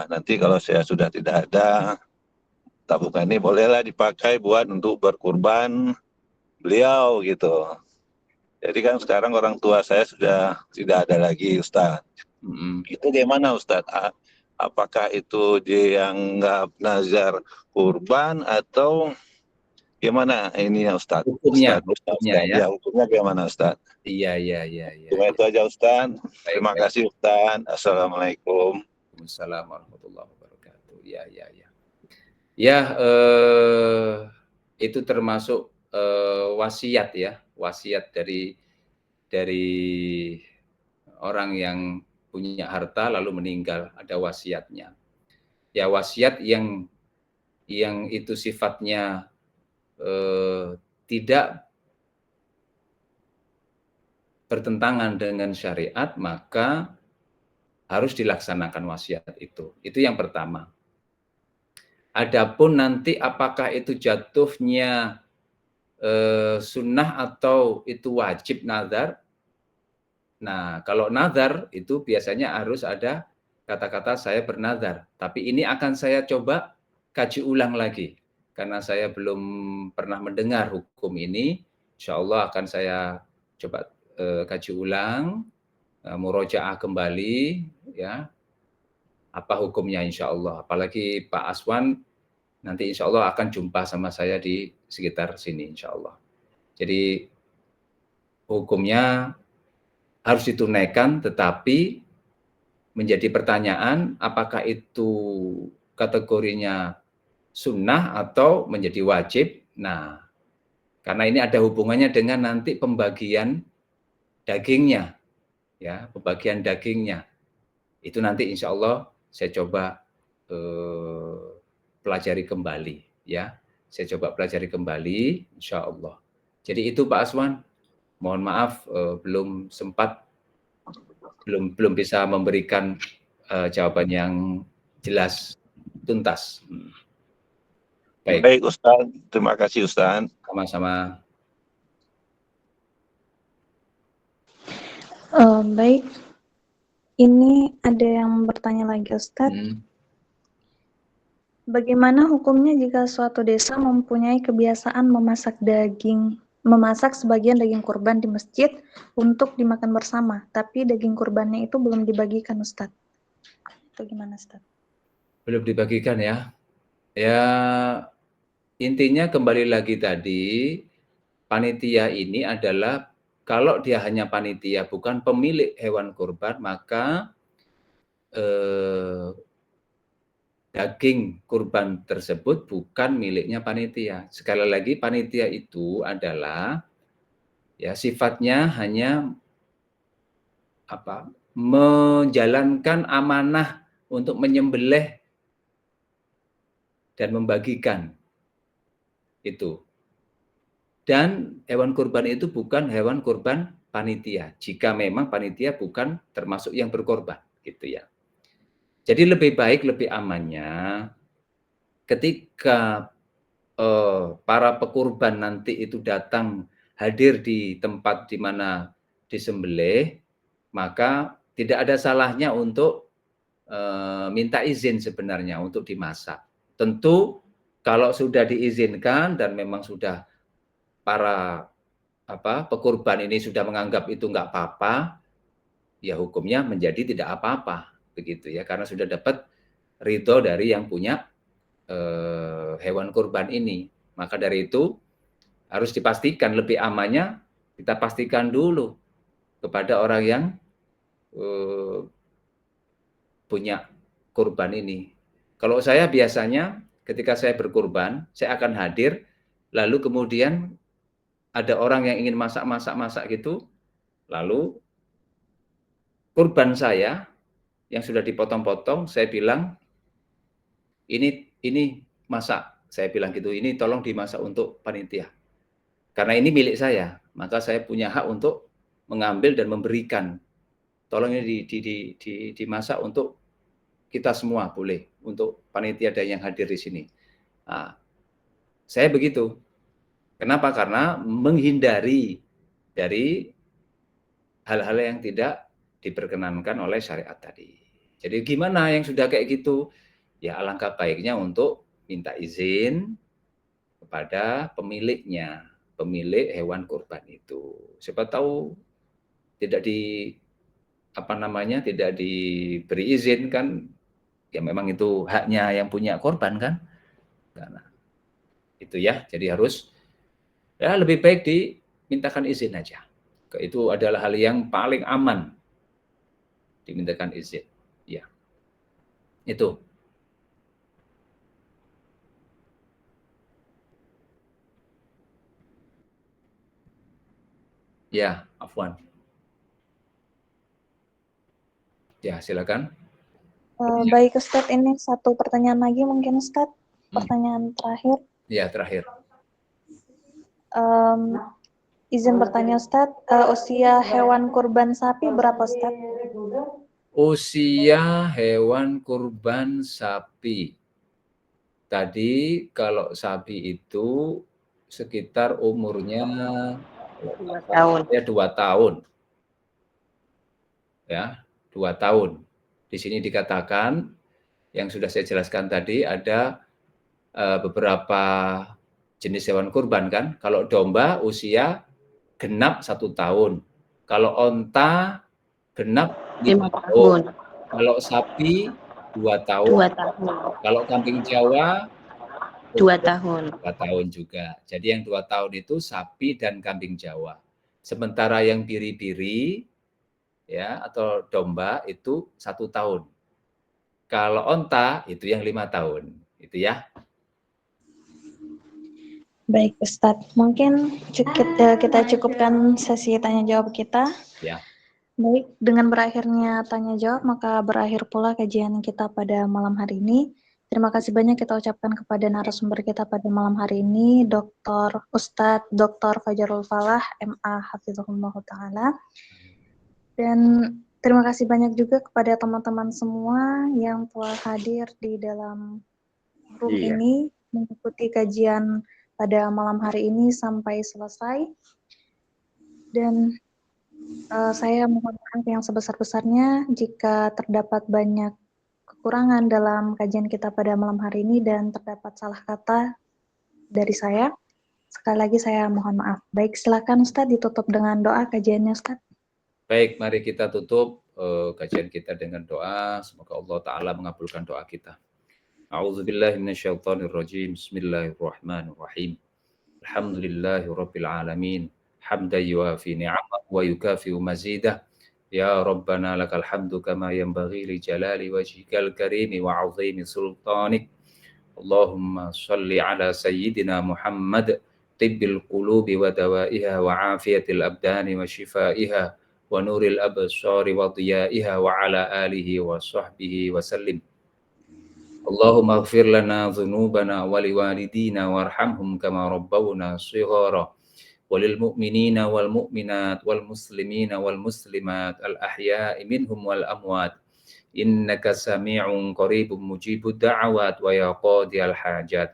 nanti kalau saya sudah tidak ada, tabungan ini bolehlah dipakai buat untuk berkurban beliau gitu. Jadi kan sekarang orang tua saya sudah tidak ada lagi, Ustaz. Itu gimana, Ustaz? Apakah itu dianggap nazar kurban atau gimana ini ya, Ustaz? Hukumnya, Ustaz. ya. Ya, hukumnya gimana, Ustaz? Iya. Cuma itu aja, Ustaz. Baik, Terima kasih, Ustaz. Assalamualaikum. Waalaikumsalam warahmatullahi wabarakatuh. Ya. Ya, itu termasuk wasiat ya, wasiat dari orang yang punya harta lalu meninggal, ada wasiatnya. Ya, wasiat yang itu sifatnya tidak bertentangan dengan syariat, maka harus dilaksanakan wasiat itu. Itu yang pertama. Adapun nanti apakah itu jatuhnya sunnah atau itu wajib nazar. Nah, kalau nazar itu biasanya harus ada kata-kata saya bernazar. Tapi ini akan saya coba kaji ulang lagi. Karena saya belum pernah mendengar hukum ini. Insya Allah akan saya coba kaji ulang, murojaah kembali, ya. Apa hukumnya insya Allah. Apalagi Pak Aswan nanti insya Allah akan jumpa sama saya di sekitar sini insya Allah. Jadi hukumnya harus ditunaikan, tetapi menjadi pertanyaan apakah itu kategorinya sunnah atau menjadi wajib. Nah, karena ini ada hubungannya dengan nanti pembagian dagingnya, ya, pembagian dagingnya. Itu nanti insya Allah saya coba pelajari kembali, ya. Saya coba pelajari kembali, insya Allah. Jadi itu Pak Aswan. Mohon maaf belum sempat, belum bisa memberikan jawaban yang jelas, tuntas. Baik, Ustaz. Terima kasih, Ustaz. Sama-sama. Baik, ini ada yang bertanya lagi, Ustadz. Bagaimana hukumnya jika suatu desa mempunyai kebiasaan memasak sebagian daging kurban di masjid untuk dimakan bersama, tapi daging kurbannya itu belum dibagikan, Ustadz? Itu gimana, Ustadz? Belum dibagikan ya? Ya, intinya kembali lagi tadi, panitia ini adalah kalau dia hanya panitia, bukan pemilik hewan kurban, maka daging kurban tersebut bukan miliknya panitia. Sekali lagi, panitia itu adalah ya sifatnya hanya menjalankan amanah untuk menyembelih dan membagikan itu. Dan hewan kurban itu bukan hewan kurban panitia. Jika memang panitia bukan termasuk yang berkorban, gitu ya. Jadi lebih baik, lebih amannya ketika para pekurban nanti itu datang hadir di tempat di mana disembelih, maka tidak ada salahnya untuk minta izin sebenarnya untuk dimasak. Tentu kalau sudah diizinkan dan memang sudah para pekurban ini sudah menganggap itu nggak apa-apa, ya hukumnya menjadi tidak apa-apa, begitu ya, karena sudah dapat ridho dari yang punya hewan kurban ini. Maka dari itu harus dipastikan, lebih amannya kita pastikan dulu kepada orang yang punya kurban ini. Kalau saya biasanya ketika saya berkurban, saya akan hadir, lalu kemudian ada orang yang ingin masak gitu, lalu kurban saya yang sudah dipotong-potong, saya bilang, ini masak, saya bilang gitu, ini tolong dimasak untuk panitia. Karena ini milik saya, maka saya punya hak untuk mengambil dan memberikan. Tolong ini dimasak untuk kita semua, boleh, untuk panitia dan yang hadir di sini. Nah, saya begitu. Kenapa? Karena menghindari dari hal-hal yang tidak diperkenankan oleh syariat tadi. Jadi gimana yang sudah kayak gitu? Ya alangkah baiknya untuk minta izin kepada pemiliknya, pemilik hewan kurban itu. Siapa tahu tidak tidak diberi izin kan, ya memang itu haknya yang punya korban kan. Karena itu ya, jadi harus ya lebih baik dimintakan izin aja. Itu adalah hal yang paling aman, dimintakan izin. Ya, itu. Ya, Afwan. Ya, silakan. Baik Ustadz, ini satu pertanyaan lagi mungkin Ustadz, pertanyaan terakhir. Ya, terakhir. Izin bertanya Ustadz, usia hewan kurban sapi berapa Ustadz? Usia hewan kurban sapi. Tadi kalau sapi itu sekitar umurnya 2 tahun. Ya 2 tahun. Ya, 2 tahun. Di sini dikatakan yang sudah saya jelaskan tadi ada beberapa jenis hewan kurban kan. Kalau domba usia genap 1 tahun. Kalau onta genap 5 tahun. Kalau sapi 2 tahun. 2 tahun. Kalau kambing Jawa 2 tahun. 2 tahun juga. Jadi yang 2 tahun itu sapi dan kambing Jawa. Sementara yang biri-biri ya atau domba itu 1 tahun. Kalau onta itu yang 5 tahun. Itu ya. Baik Ustadz, mungkin kita cukupkan sesi tanya jawab kita. Ya. Baik, dengan berakhirnya tanya jawab maka berakhir pula kajian kita pada malam hari ini. Terima kasih banyak kita ucapkan kepada narasumber kita pada malam hari ini, Ustadz Dr. Fajarul Falah, MA Hafizahullah Ta'ala. Dan terima kasih banyak juga kepada teman-teman semua yang telah hadir di dalam room ini, mengikuti kajian pada malam hari ini sampai selesai. Dan saya mohon maaf yang sebesar-besarnya jika terdapat banyak kekurangan dalam kajian kita pada malam hari ini dan terdapat salah kata dari saya. Sekali lagi saya mohon maaf. Baik, silakan Ustadz ditutup dengan doa kajiannya Ustadz. Baik, mari kita tutup kajian kita dengan doa. Semoga Allah Ta'ala mengabulkan doa kita. A'udzubillahi minasyaitonirrajim. Bismillahirrahmanirrahim. Alhamdulillahi rabbil alamin. Hamdan yuafi ni'amahu wa yukafi'u mazidah. Ya Rabbana lakal hamdu kama yanbaghi li jalali wajhikal karimi wa 'azimi sultanik. Allahumma shalli ala sayyidina Muhammad tibbil qulubi wa dawaiha wa afiyatil abdani wa shifaiha wa nuril absari wa diyaiha wa ala alihi wa sahbihi wa sallim. Allahumma ighfir lana dhunubana wa liwalidina warhamhum kama rabbawna shighara walil mu'minina wal mu'minat wal muslimina wal muslimat al ahya'i minhum wal amwat innaka sami'un qaribun mujibud da'awat wa ya qadiyal hajat.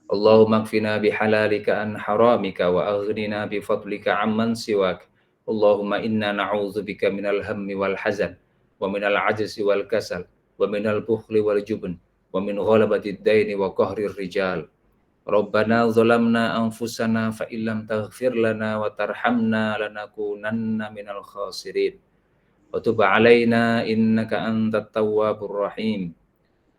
Allahumma kfina bihalalika an haramika wa aghnina bifadlika amman siwak. Allahumma inna na'udzubika minal hammi wal hazan wa minal ajzi wal kasal wa minal bukhli wal jubn wa min ghalabatid daini wa qahrir rijal. Rabbana zalamna anfusana fa illam taghfir lana wa tarhamna lanakunanna minal khasirin. Wa tub alaina innaka antat tawwabur rahim.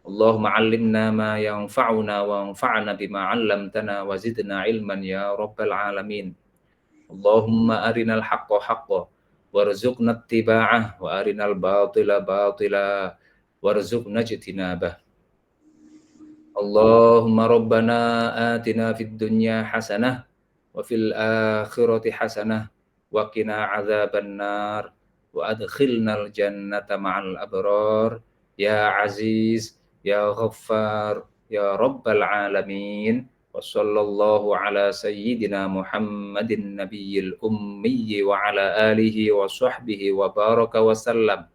Allahumma 'allimna ma yanfa'una wa anfa'na bima 'allamtana wa zidna ilman ya rabbal alamin. Allahumma arinal haqqa haqqan warzuqna ittiba'ah wa arinal batila batila warzuqna ijtinabah. Allahumma rabbana atina fid dunya hasanah wa fil akhirati hasanah wa qina adzaban nar wa adkhilnal jannata ma'al abrar ya aziz ya ghaffar ya rabbal alamin. Wa sallallahu ala sayyidina Muhammadin nabiyil ummi wa ala alihi wa sahbihi wa baraka wa sallam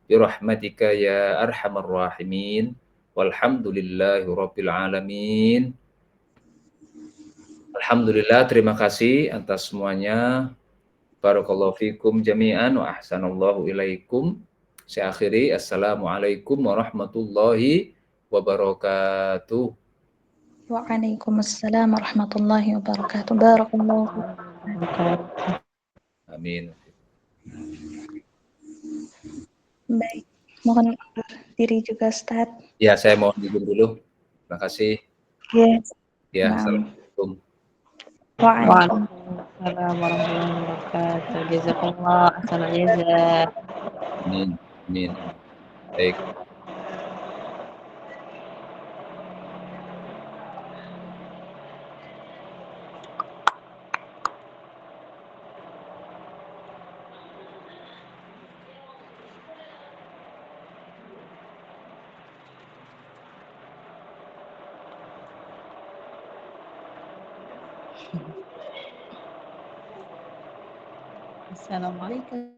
bi rahmatika ya arhamar rahimin. Walhamdulillahi rabbil alamin. Alhamdulillah, terima kasih atas semuanya. Barakallahu fikum jami'an wa ahsanallahu ilaikum. Saya akhiri, assalamualaikum warahmatullahi wabarakatuh. Waalaikumsalam warahmatullahi wabarakatuh. Barakallahu fikum. Amin. Baik, mohon undur diri juga Ustaz. Ya, saya mohon izin dulu. Terima kasih. Yes. Ya, Naam. assalamualaikum. Waalaikumsalam warahmatullahi wabarakatuh. Jazakallah ahsanal jazaa. Amin. Amin. Baik. Assalamualaikum.